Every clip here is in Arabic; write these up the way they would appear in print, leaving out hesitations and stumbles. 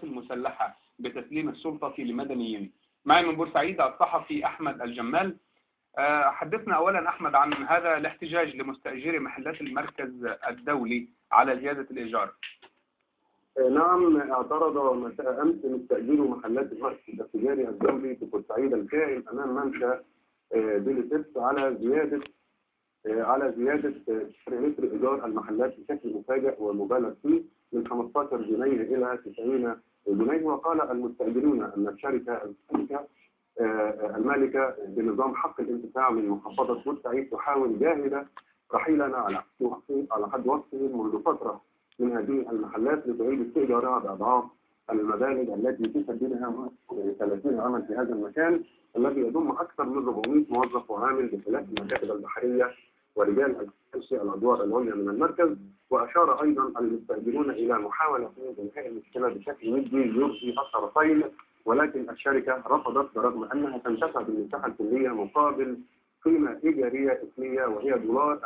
المسلحة بتسليم السلطة لمدنيين. معي من بورسعيد الصحفي أحمد الجمال. حدثنا أولا أحمد عن هذا الاحتجاج لمستأجري محلات المركز الدولي على زيادة الإيجار. نعم، اعترض مساء أمس مستأجرو محلات المركز التجاري الدولي في بورسعيد الكائن أمام ممشى بيليسيبس على زيادة سعر متر إيجار المحلات بشكل مفاجئ ومبالغ فيه من 15 جنيه إلى 90 جنيه. وقال المستأجرون أن الشركة المالكة بنظام حق الانتفاع من محافظة بورسعيد تحاول جاهدة رحيلنا على حد وصفهم منذ فترة من هذه المحلات لتعيد استئجارها بأضعاف المبالغ التي تسددها 30 عاما في هذا المكان الذي يضم أكثر من 400 موظف وعامل بخلاف المكاتب البحرية ورجال الأدوار العليا من المركز. وأشار أيضا المستأجرون إلى محاولة إنهاء المشكلة بشكل ودي يرضي الطرفين، ولكن الشركة رفضت برغم أنها تنتفع بالمساحة الكلية مقابل قيمة إيجارية إثنية وهي $1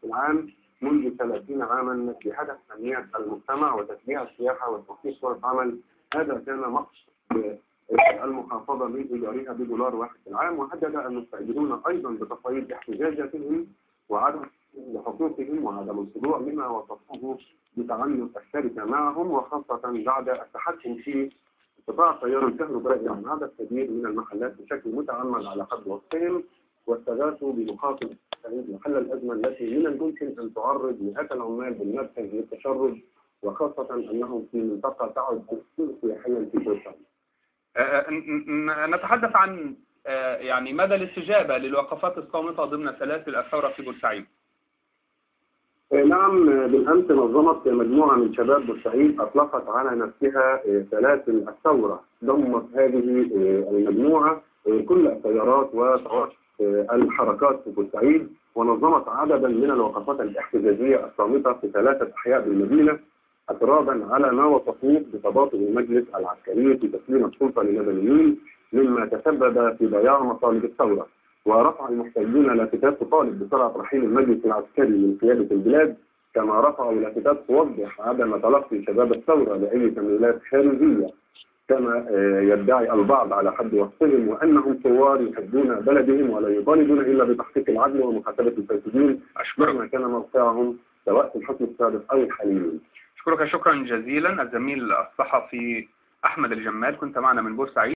في العام منذ 30 عاما بهدف تنمية المجتمع وتشجيع السياحة وتوفير فرص عمل. هذا كان مقصد المحافظة من إيجارها $1 في العام. وهدد المستأجرون أيضا بتصعيد احتجاجاتهم وعدم حقوقهم وعدم الخضوع لما وصفوه بتعنت الشركة معهم، وخاصة بعد التحكم في قطاع التيار الكهربائي عن عدد كبير من المحلات بشكل متعمد على حد وصفهم، واستغاثوا بمخاطب لحل الأزمة التي من الممكن أن تعرض مئات العمال بالمركز للتشرد، وخاصة أنهم في منطقة تعد سياحيا في بورسعيد. نتحدث عن يعني مدى الاستجابة للوقفات الصامتة ضمن سلاسل الثورة في بورسعيد. نعم، بالأمس نظمت مجموعة من شباب بورسعيد أطلقت على نفسها سلاسل الثورة. ضمت هذه المجموعة كل التيارات وطوائف الحركات في بورسعيد، ونظمت عددا من الوقفات الاحتجاجية الصامتة في 3 أحياء بالمدينة اعتراضا على ما وصفوه بتباطؤ المجلس العسكري في تسليم السلطة للمدنيين مما تسبب في ضياع مطالب الثورة. ورفع المحتجون لافتات تطالب بسرعة رحيل المجلس العسكري من قيادة البلاد، كما رفعوا لافتات توضح عدم تلقي شباب الثورة لأي تمويلات خارجية كما يدعي البعض على حد وصفهم، وأنهم ثوار يحبون بلدهم ولا يطالبون إلا بتحقيق العدل ومحاسبة الفاسدين مهما كان موقعهم سواء في الحكم السابق أو الحالي. أشكرك شكرا جزيلا الزميل الصحفي أحمد الجمال، كنت معنا من بورسعيد.